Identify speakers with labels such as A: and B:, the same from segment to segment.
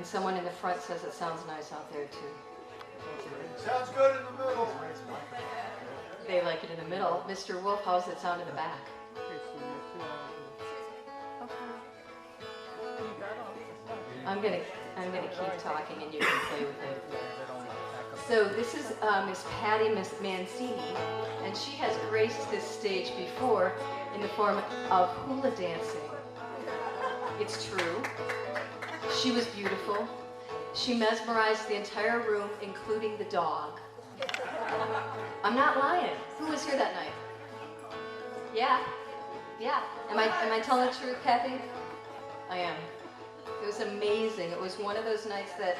A: And someone in the front says it sounds nice out there too.
B: Sounds good in the middle.
A: They like it in the middle. Mr. Wolf, how's it sound in the back? I'm gonna keep talking and you can play with it. So this is Miss Patty Mancini, and she has graced this stage before in the form of hula dancing. It's true. She was beautiful. She mesmerized the entire room, including the dog. I'm not lying. Who was here that night? Yeah. Yeah. Am I telling the truth, Kathy? I am. It was amazing. It was one of those nights that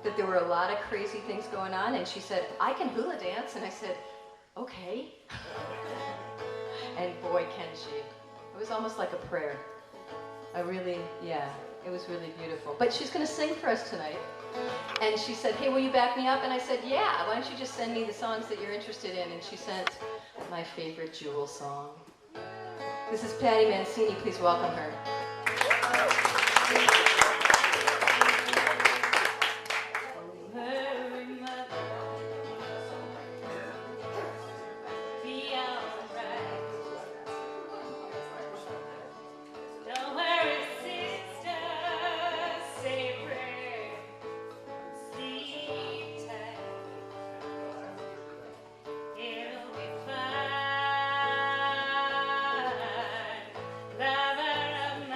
A: that there were a lot of crazy things going on, and she said, I can hula dance, and I said, okay. And boy, can she. It was almost like a prayer. It was really beautiful. But she's going to sing for us tonight. And she said, hey, will you back me up? And I said, yeah, why don't you just send me the songs that you're interested in? And she sent my favorite Jewel song. This is Patty Mancini. Please welcome her.
C: Lover of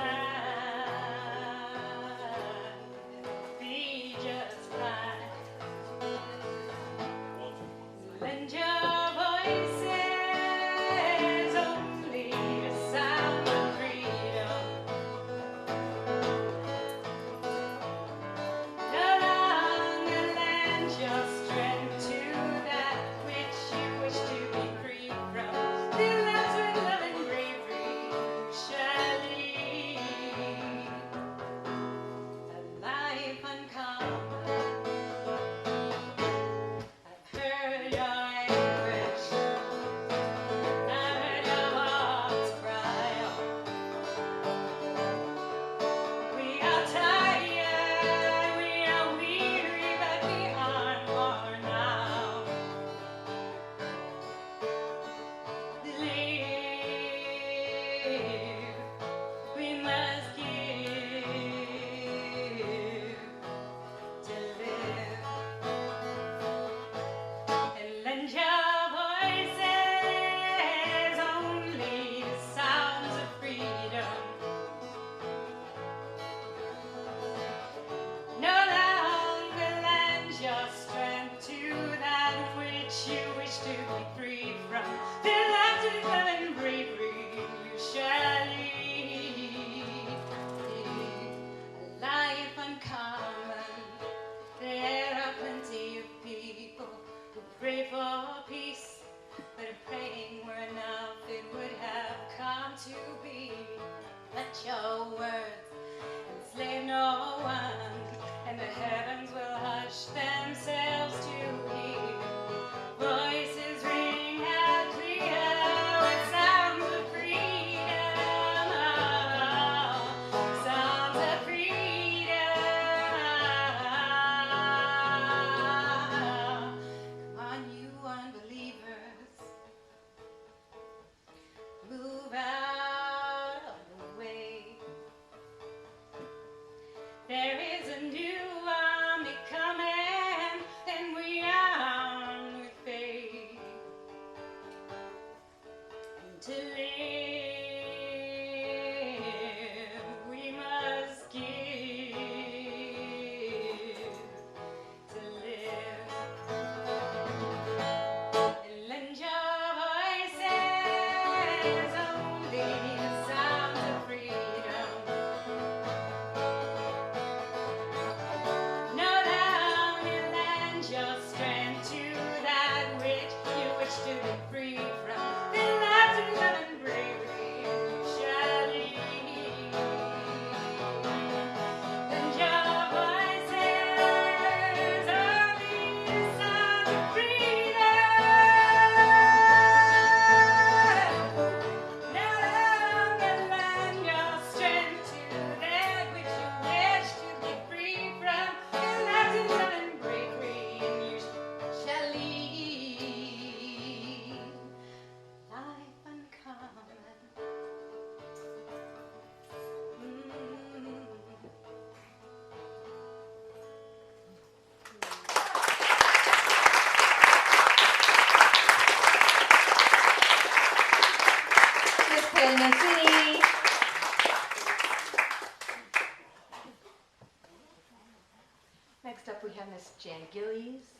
A: Next up we have Miss Jan Gillies.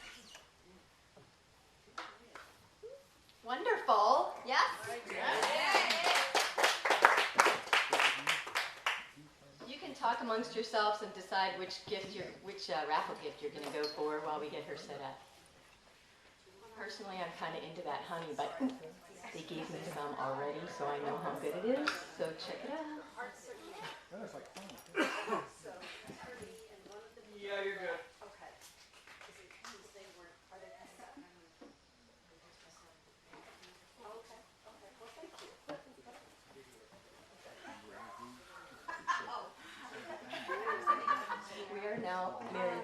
A: Wonderful. Yes? You can talk amongst yourselves and decide which raffle gift you're going to go for while we get her set up. Personally, I'm kind of into that honey, but they gave me some already, so I know how good it is. So check it out.
B: That is like fun. Yeah, you're good.
A: We are now married.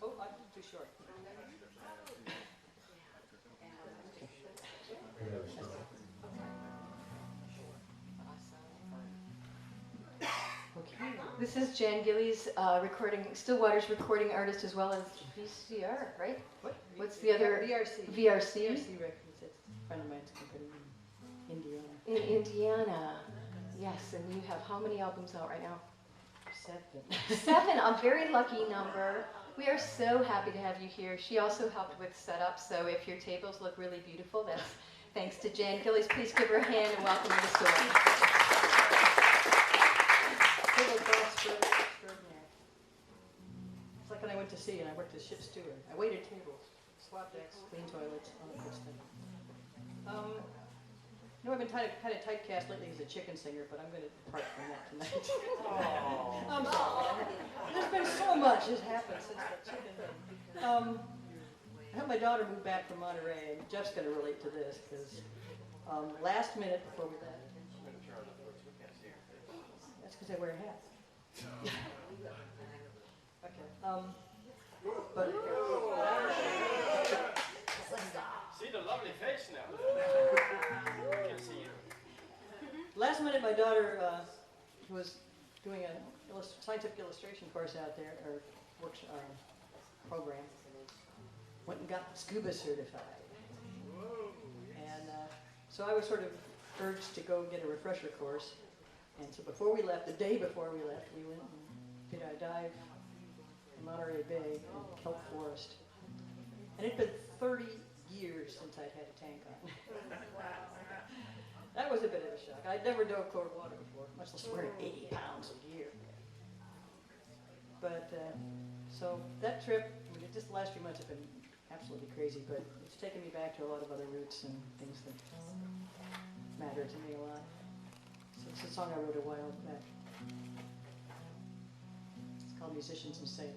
C: Oh, I'm too short.
A: Okay. This is Jan Gillies, Stillwaters recording artist as well as VCR, right?
C: What?
A: What's the other?
C: VRC.
A: VRC?
C: VRC Records. It's a friend of mine's company in Indiana.
A: In Indiana. Yes, and you have how many albums out right now?
C: 7.
A: 7, a very lucky number. We are so happy to have you here. She also helped with setup, so if your tables look really beautiful, that's thanks to Jan Gillies. Please give her a hand and welcome her to the store.
C: Extraordinary. It's like when I went to sea and I worked as ship steward. I waited tables, swap decks, clean toilets, all that good stuff. You know, I've been kind of typecast lately as a chicken singer, but I'm going to depart from that tonight. I'm sorry. There's been so much has happened since that chicken thing. I had my daughter move back from Monterey, and Jeff's going to relate to this, because last minute before we left, that's because I wear a hat. Okay. But
B: See the lovely face now. I can see you.
C: last minute, my daughter was doing a scientific illustration course out there, or program. Went and got scuba certified. And so I was sort of urged to go get a refresher course. And so before we left, the day before we left, we went and did our dive in Monterey Bay in kelp forest. And it'd been 30 years since I'd had a tank on. That was a bit of a shock. I'd never dove cold water before, much less wearing 80 pounds of gear. But, so that trip, I mean, just the last few months have been absolutely crazy, but it's taken me back to a lot of other roots and things that matter to me a lot. So it's a song I wrote a while back. It's called Musicians and Sailors.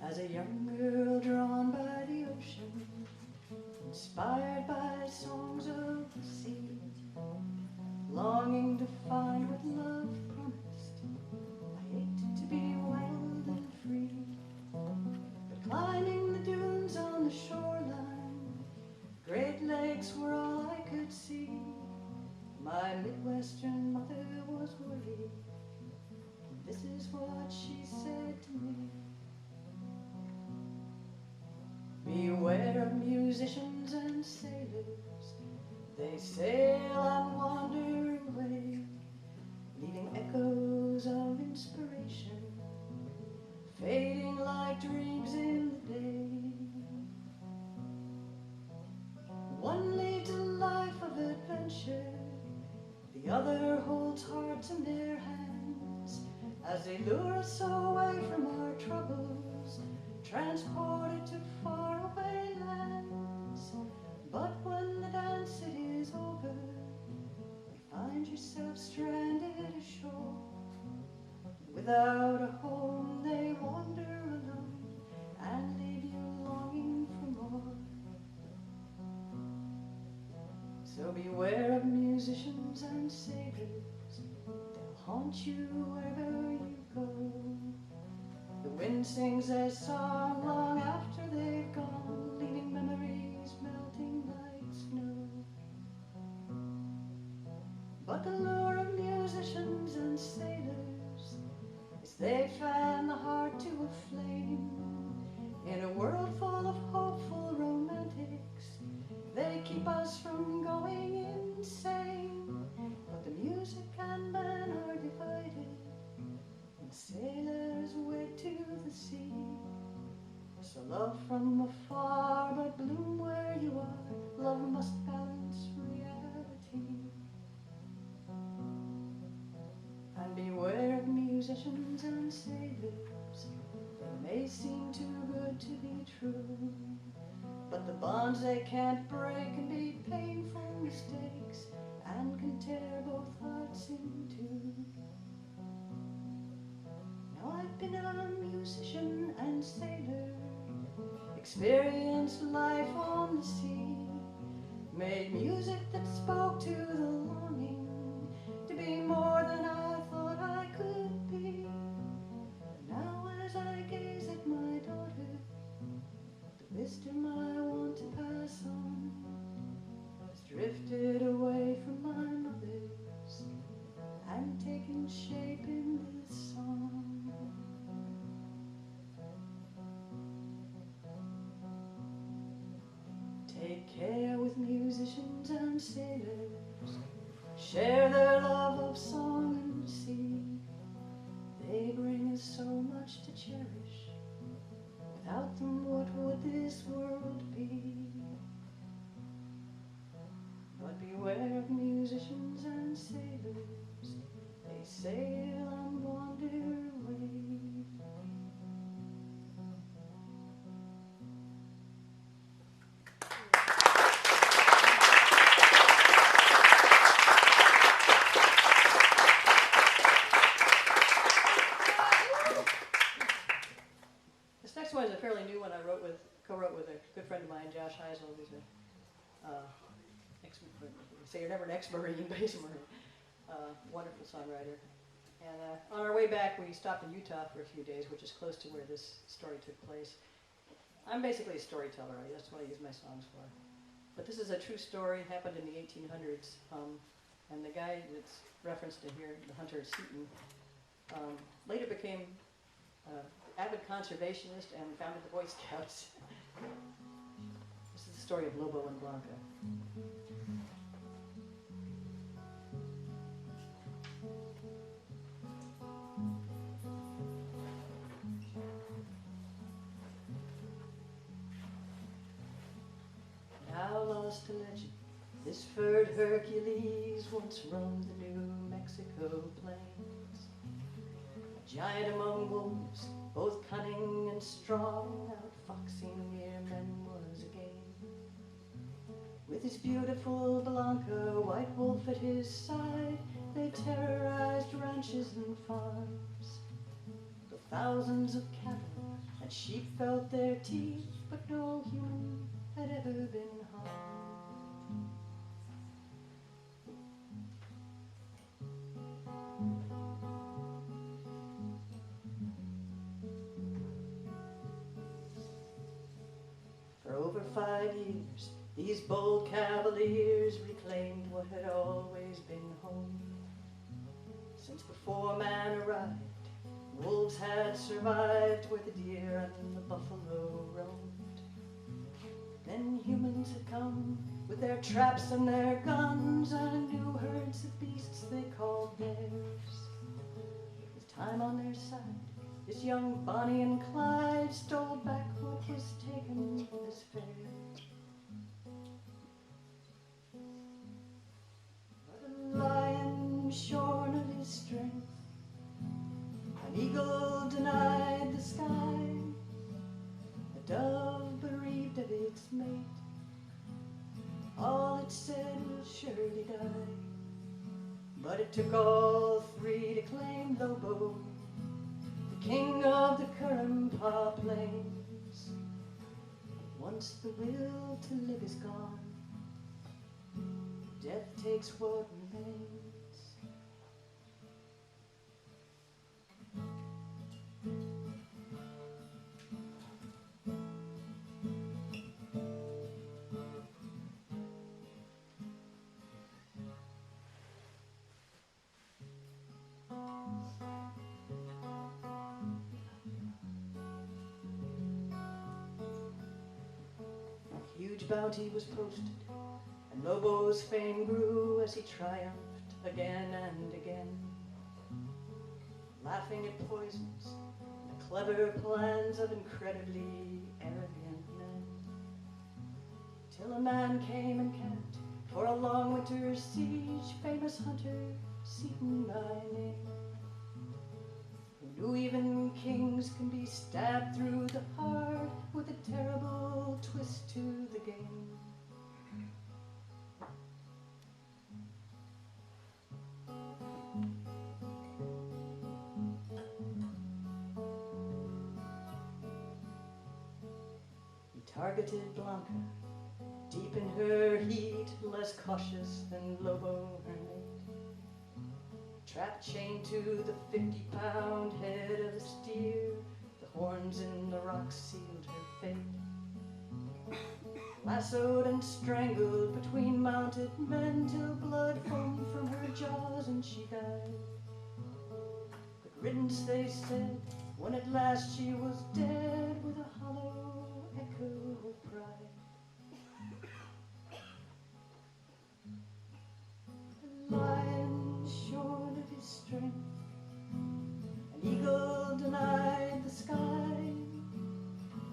C: As a young girl drawn by the ocean, inspired by songs of the sea, longing to find what love promised, I ached to be wild and free. But climbing the dunes on the shoreline, Great Lakes were all I could see. My Midwestern mother was worried. This is what she said to me. Beware of musicians and sailors. They sail and wander away, leaving echoes of inspiration, fading like dreams in the day. One leads a life of adventure, the other holds hearts in their hands, as they lure us away from our troubles, transported to faraway lands. But when the dance it is over, you find yourself stranded ashore. Without a home they wander alone and leave you longing for more. So beware of musicians and sailors, they'll haunt you wherever you go. The wind sings their song long after they've gone, leaving memories melting like snow. But the lure of musicians and sailors is they fan the heart to a flame in a world full of hopeful romance. So love from afar, but bloom where you are. Love must balance reality. And beware of musicians and sailors. They may seem too good to be true, but the bonds they can't break can be painful mistakes and can tear both hearts in two. Now I've been a musician and sailor, experienced life on the sea, made music that spoke to the longing to be more than I thought I could be. And now as I gaze at my daughter, the wisdom I want to pass on has drifted away from my mother's and taken shape in this song. Take care with musicians and sailors, share their love of song and sea. They bring us so much to cherish. Without them, what would this world be? But beware of musicians and sailors, they sail and wander away. This next one is a fairly new one I co-wrote with a good friend of mine, Josh Heisel, who's say you're never an ex-Marine, but he's a Marine. Wonderful songwriter. And on our way back, we stopped in Utah for a few days, which is close to where this story took place. I'm basically a storyteller. That's what I use my songs for. But this is a true story, happened in the 1800s. And the guy that's referenced in here, the hunter Seton, later became avid conservationist and founded the Boy Scouts. This is the story of Lobo and Blanca. Now lost to legend, this furred Hercules once roamed the New Mexico plains. A giant among wolves, both cunning and strong, outfoxing mere men was a game. With his beautiful Blanca, white wolf at his side, they terrorized ranches and farms. The thousands of cattle and sheep felt their teeth, but no human had ever been harmed. For over 5 years, these bold cavaliers reclaimed what had always been home. Since before man arrived, wolves had survived where the deer and the buffalo roamed. Then humans had come with their traps and their guns and new herds of beasts they called theirs. With time on their side, this young Bonnie and Clyde stole back what was taken as fair. But a lion shorn of his strength, an eagle denied the sky, a dove bereaved of its mate, all it said will surely die. But it took all three to claim Lobo, the king of the Currumpah Plains. Once the will to live is gone, death takes what remains. Huge bounty was posted, and Lobo's fame grew as he triumphed again and again, laughing at poisons and the clever plans of incredibly till a man came and camped for a long winter's siege, famous hunter, Seaton by name, who knew even kings can be stabbed through the heart with a terrible twist to the game. He targeted Blanca, deep in her heat, less cautious than Lobo, her mate. Trapped chained to the 50-pound head of a steer, the horns in the rocks sealed her fate. Lassoed and strangled between mounted men till blood foamed from her jaws and she died. But riddance, they said, when at last she was dead, with a hollow echo of pride. The lion shorn of his strength, an eagle denied the sky,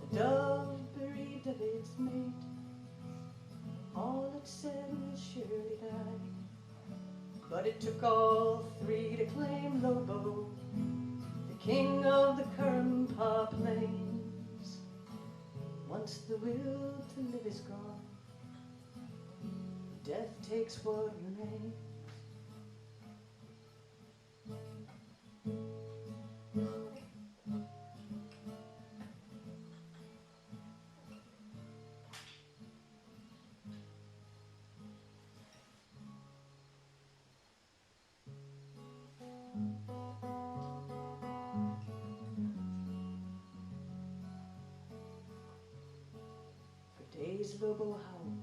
C: a dove bereaved of its mate, all it said will surely die. But it took all three to claim Lobo, the king of the Currumpah Plains. Once the will to live is gone, death takes what remains. For days Lobo howled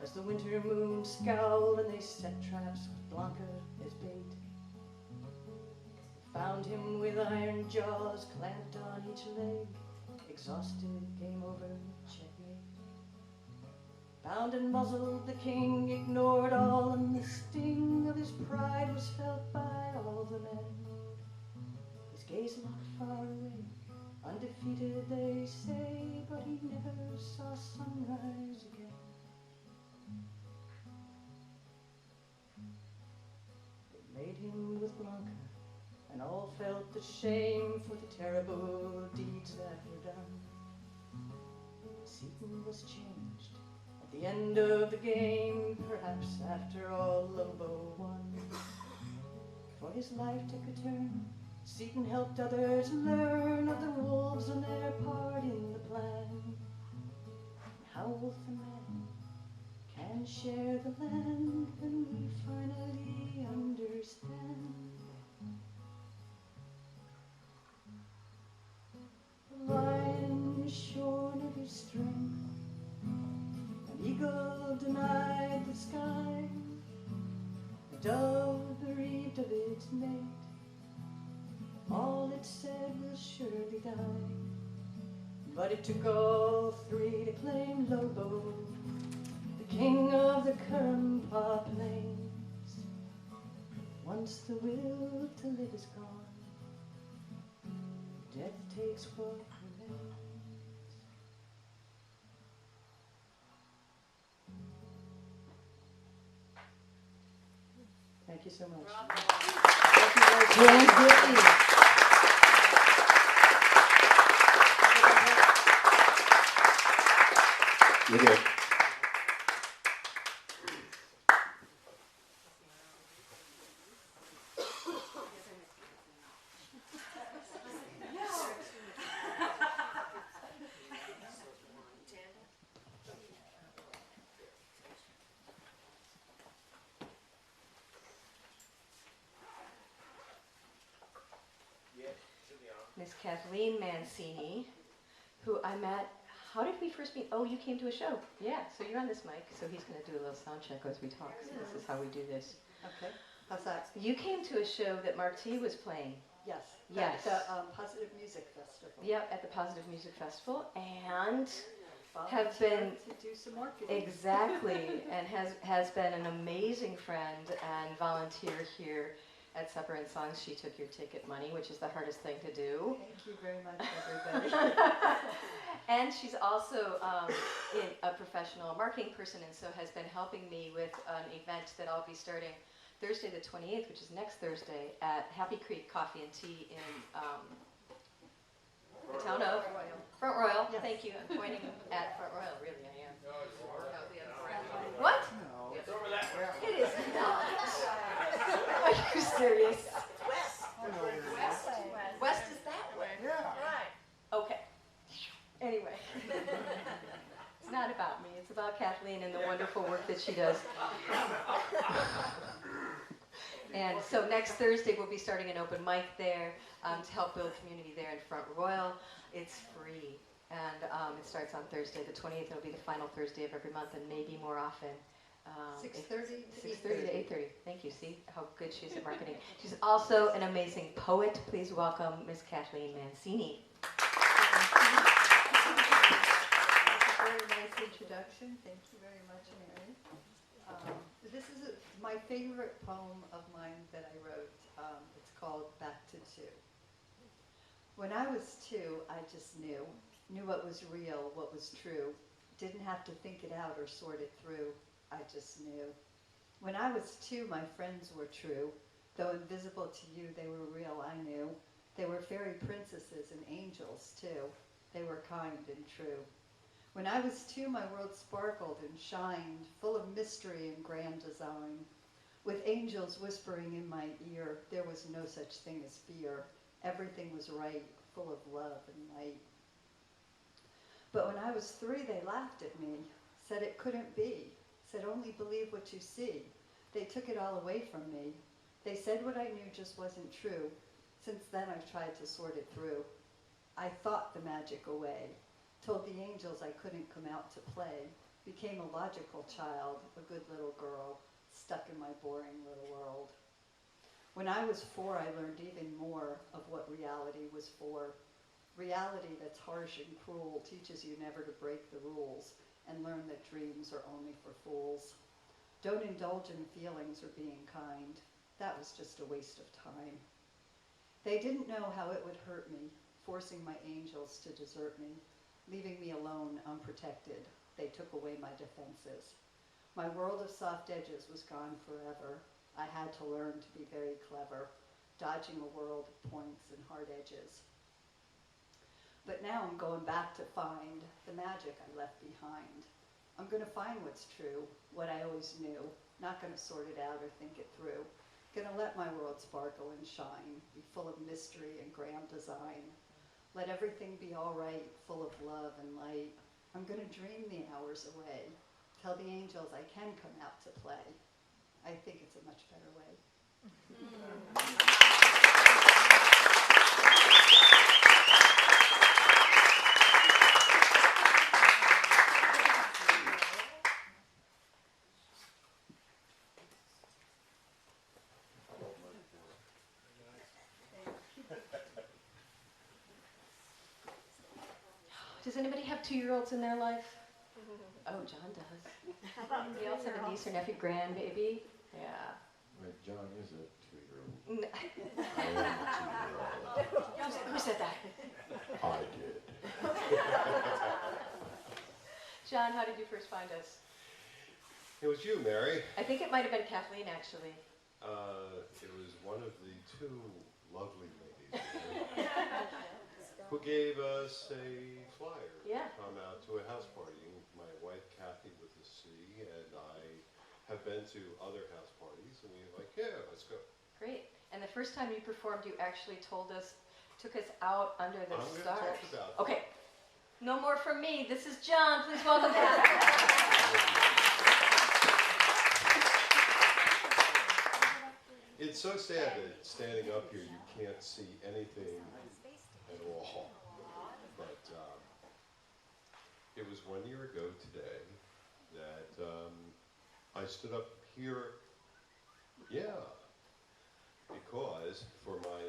C: as the winter moon scowled, and they set traps with Blanca as bait. Found him with iron jaws clamped on each leg, exhausted, game over, checkmate. Bound and muzzled, the king ignored all, and the sting of his pride was felt by all the men. His gaze locked far away, undefeated they say, but he never saw sunrise again. They laid him with Blanca, and all felt the shame for the terrible deeds that were done. Seaton was changed at the end of the game, perhaps after all Lobo won. For his life took a turn, Seaton helped others learn of the wolves and their part in the plan, and how wolf and man can share the land when we finally understand. The lion shorn of his strength, an eagle denied the sky, a dove bereaved of its mate, all it said will surely die. But it took all three to claim Lobo, the king of the Currumpah Plains. Once the will to live is gone, death takes what remains. Thank you so much. Thank you guys.
A: Grand Jury.
D: You did.
A: Miss Kathleen Mancini, who I met, how did we first meet? Oh, you came to a show. Yeah, so you're on this mic, so he's going to do a little sound check as we talk. So this is how we do this.
C: Okay, how's that?
A: You came to a show that Mark T was playing.
C: Yes.
A: Yes.
C: At the Positive Music Festival.
A: Yep, at the Positive Music Festival, and
C: Volunteered
A: have been
C: to do some marketing.
A: exactly, and has been an amazing friend and volunteer here at Supper and Songs, she took your ticket money, which is the hardest thing to do.
C: Thank you very much, everybody.
A: And she's also a professional marketing person, and so has been helping me with an event that I'll be starting Thursday the 28th, which is next Thursday, at Happy Creek Coffee and Tea in the town of Front Royal.
C: Yes.
A: Thank you. I'm pointing at Front Royal. Really, I am. What?
B: It's over that way.
A: It is not. Are you serious? West is that way.
B: Yeah.
A: Right. Okay. Anyway. It's not about me. It's about Kathleen and the wonderful work that she does. And so next Thursday we'll be starting an open mic there to help build community there in Front Royal. It's free. And it starts on Thursday the 28th. It'll be the final Thursday of every month and maybe more often.
C: 6:30 to
A: 6:30 to 8:30. Thank you. See how good she is at marketing. She's also an amazing poet. Please welcome Miss Kathleen Mancini.
C: Very nice introduction. Thank you very much, Mary. This is my favorite poem of mine that I wrote. It's called Back to Two. When I was 2, I just knew what was real, what was true. Didn't have to think it out or sort it through. I just knew. When I was 2, my friends were true. Though invisible to you, they were real, I knew. They were fairy princesses and angels, too. They were kind and true. When I was 2, my world sparkled and shined, full of mystery and grand design. With angels whispering in my ear, there was no such thing as fear. Everything was right, full of love and light. But when I was 3, they laughed at me, said it couldn't be, said only believe what you see. They took it all away from me. They said what I knew just wasn't true. Since then I've tried to sort it through. I thought the magic away, told the angels I couldn't come out to play, became a logical child, a good little girl, stuck in my boring little world. When I was 4, I learned even more of what reality was for. Reality that's harsh and cruel teaches you never to break the rules and learn that dreams are only for fools. Don't indulge in feelings or being kind. That was just a waste of time. They didn't know how it would hurt me, forcing my angels to desert me, leaving me alone, unprotected. They took away my defenses. My world of soft edges was gone forever. I had to learn to be very clever, dodging a world of points and hard edges. But now I'm going back to find the magic I left behind. I'm going to find what's true, what I always knew, not going to sort it out or think it through. Going to let my world sparkle and shine, be full of mystery and grand design. Let everything be all right, full of love and light. I'm going to dream the hours away. Tell the angels I can come out to play. I think it's a much better way.
A: Does anybody have 2-year-olds in their life? Oh, John does. Anybody else have a niece or nephew, grandbaby? Yeah.
D: Wait, John is a 2-year-old.
A: N-
D: I am a 2-year-old.
A: Who said that?
D: I did.
A: John, how did you first find us?
D: It was you, Mary.
A: I think it might have been Kathleen, actually.
D: It was one of the 2 lovely ladies who gave us a flyer
A: Yeah.
D: to come out to a house party. My wife, Kathy, with a C, and I have been to other house parties, and we were like, yeah, let's go.
A: Great. And the first time you performed, you actually took us out under the
D: I'm going to
A: stars.
D: talk about that.
A: Okay. No more from me. This is John. Please welcome back.
D: It's so sad that standing up here you can't see anything at all. But it was 1 year ago today that I stood up here, because for my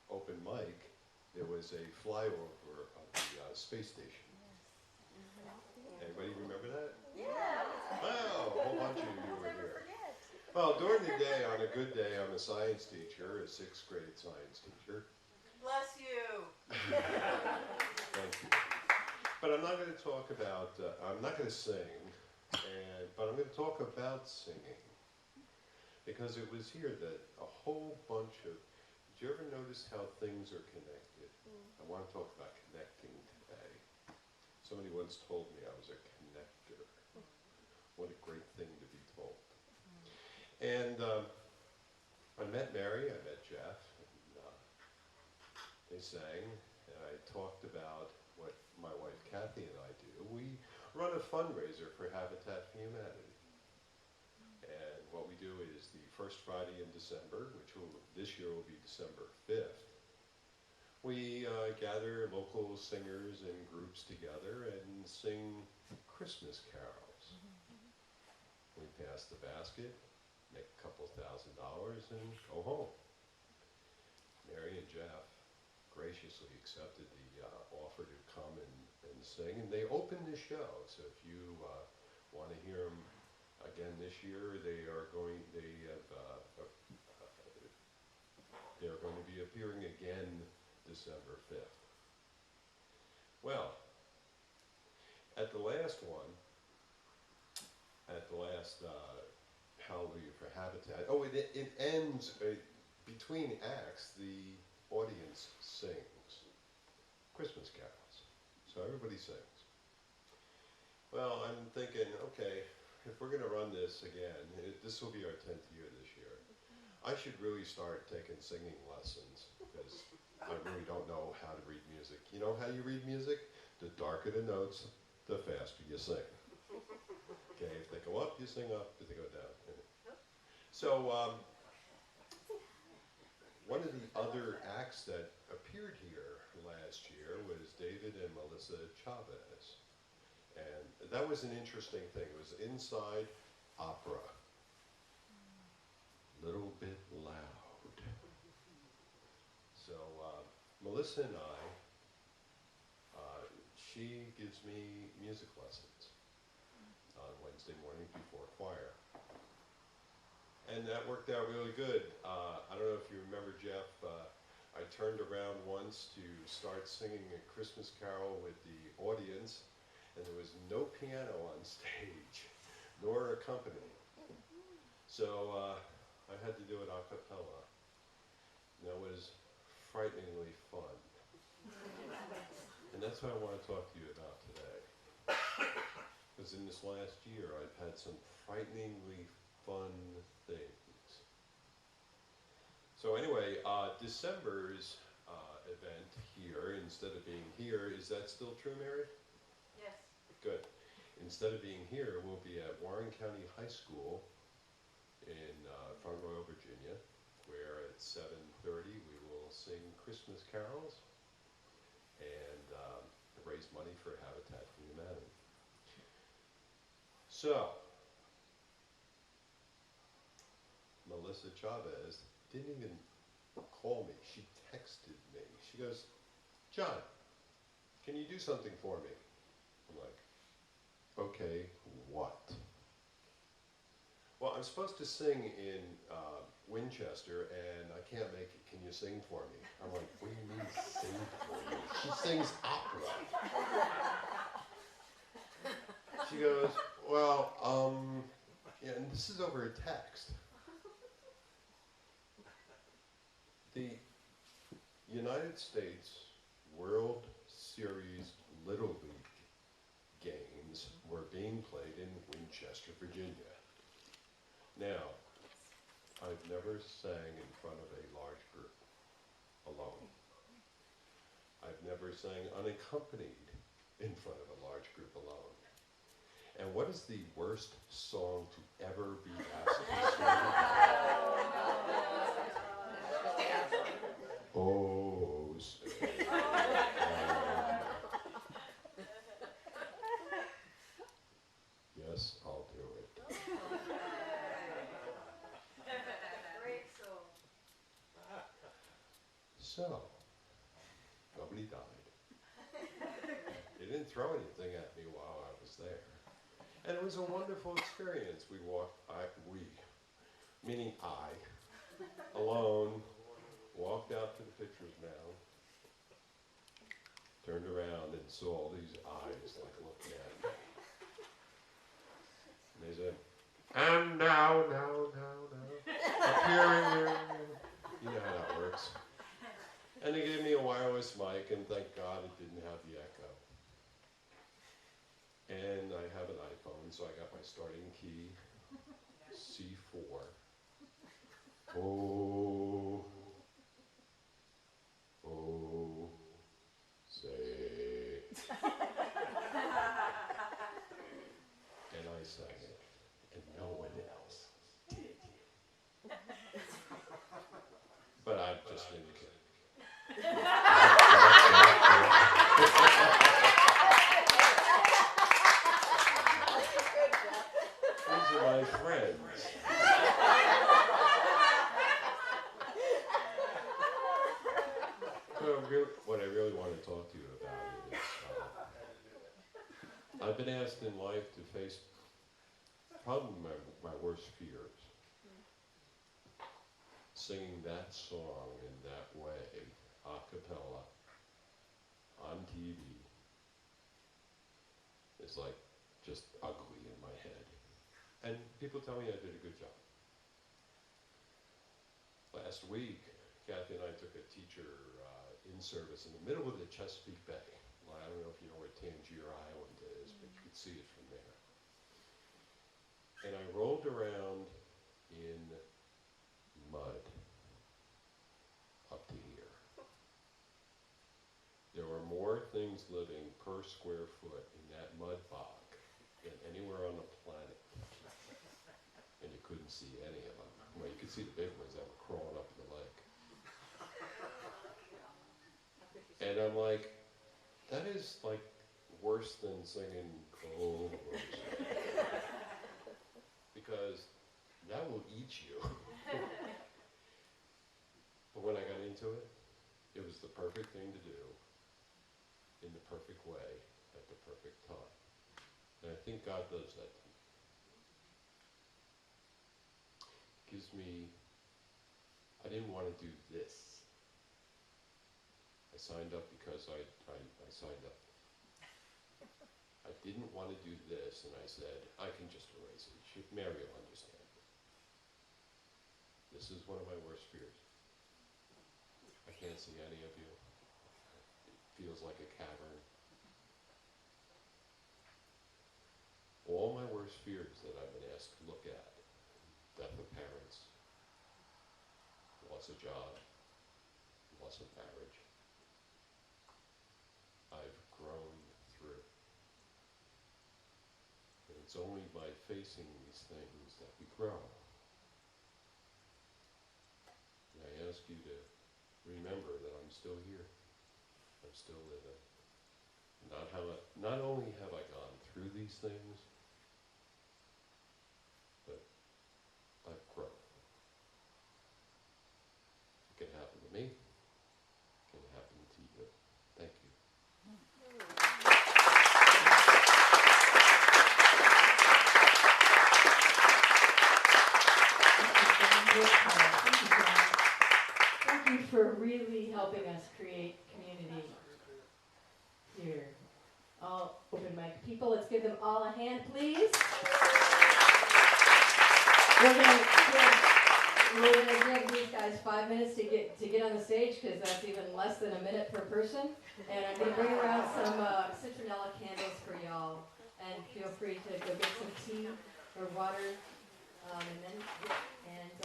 D: open mic there was a flyover of the space station. Anybody remember that?
E: Yeah.
D: Wow, a whole bunch of you were here. Well, during the day, on a good day, I'm a science teacher, a 6th grade science teacher.
E: Bless you.
D: Thank you. But I'm not going to talk about, I'm not going to sing, but I'm going to talk about singing. Because it was here that a whole bunch of, did you ever notice how things are connected? I want to talk about connecting today. Somebody once told me I was a connector. What a great thing to be told. And I met Mary, I met Jeff, and they sang, and I talked about what my wife Kathy and I do. We run a fundraiser for Habitat for Humanity. And what we do is the first Friday in December, which this year will be December 5th, we gather local singers and groups together and sing Christmas carols. We pass the basket, make a couple $1,000 and go home. Mary and Jeff graciously accepted the offer to come and sing, and they opened the show. So if you want to hear them again this year, they're going to be appearing again December 5th. Well, at the last one, Hallelujah for Habitat, it ends, between acts, the audience sings Christmas carols. So everybody sings. Well, I'm thinking, okay, if we're going to run this again, this will be our 10th year this year. I should really start taking singing lessons because I really don't know how to read music. You know how you read music? The darker the notes, the faster you sing. Okay, if they go up, you sing up. If they go down. So one of the other acts that appeared here last year was David and Melissa Chavez. And that was an interesting thing. It was inside opera. Little bit loud. So Melissa and I, she gives me music lessons on Wednesday morning before choir. And that worked out really good. I don't know if you remember, Jeff, I turned around once to start singing a Christmas carol with the audience, and there was no piano on stage, nor accompaniment. So I had to do it a cappella. And that was frighteningly fun. And that's what I want to talk to you about today. Because in this last year, I've had some frighteningly fun things. So anyway, December's event here, instead of being here, is that still true, Mary?
E: Yes.
D: Good. Instead of being here, we'll be at Warren County High School in Front Royal, Virginia, where at 7:30 we will sing Christmas carols and raise money for Habitat for Humanity. So, Melissa Chavez didn't even call me. She texted me. She goes, "John, can you do something for me?" I'm like, "Okay, what?" "Well, I'm supposed to sing in Winchester, and I can't make it. Can you sing for me?" I'm like, "What do you mean sing for you? She sings opera." She goes, "Well, yeah, and this is over a text. The United States World Series Little League games were being played in Winchester, Virginia. Now, I've never sang in front of a large group alone. I've never sang unaccompanied in front of a large group alone. And what is the worst song to ever be asked to sing? Oh, say. Yes, I'll do it.
E: Great soul.
D: So, nobody died. They didn't throw anything at me while I was there. And it was a wonderful experience. We meaning I, alone, walked out to the pitcher's mound, turned around and saw all these eyes like looking at me. And they said, and now, appearing here. You know how that works. And they gave me a wireless mic, and thank God it didn't have the echo. And I have an iPhone, so I got my starting key, C4. Oh, say. And I sang it, and no one else did. But I'm just in the kid. These are my friends. So what I really want to talk to you about is I've been asked in life to face probably my worst fears. Singing that song in that way, a cappella, on TV, is like just ugly in my head. And people tell me I did a good job. Last week, Kathy and I took a teacher in-service in the middle of the Chesapeake Bay. Well, I don't know if you know where Tangier Island is, but you could see it from there. And I rolled around in mud up to here. There were more things living per square foot in that mud bog than anywhere on the planet. And you couldn't see any of them. Well, you could see the big ones that were crawling up the lake. And I'm like, that is like worse than singing "Oh," because that will eat you. But when I got into it, it was the perfect thing to do in the perfect way at the perfect time. And I think God does that to me. Gives me, I didn't want to do this. I signed up because I signed up. I didn't want to do this, and I said, I can just erase it. Mary will understand. This is one of my worst fears. I can't see any of you. It feels like a cavern. All my worst fears that I've been asked to look at: death of parents, loss of job, loss of marriage, I've grown through. And it's only by facing these things that we grow. And I ask you to remember that I'm still here. I'm still living. Not only have I gone through these things, but I've grown. It can happen to me. It can happen to you. Thank you.
F: Thank you for really helping us create community here. All open mic people, let's give them all a hand, please. We're gonna give these guys 5 minutes to get on the stage, because that's even less than a minute per person. And I'm gonna bring around some citronella candles for y'all. And feel free to go get some tea or water, and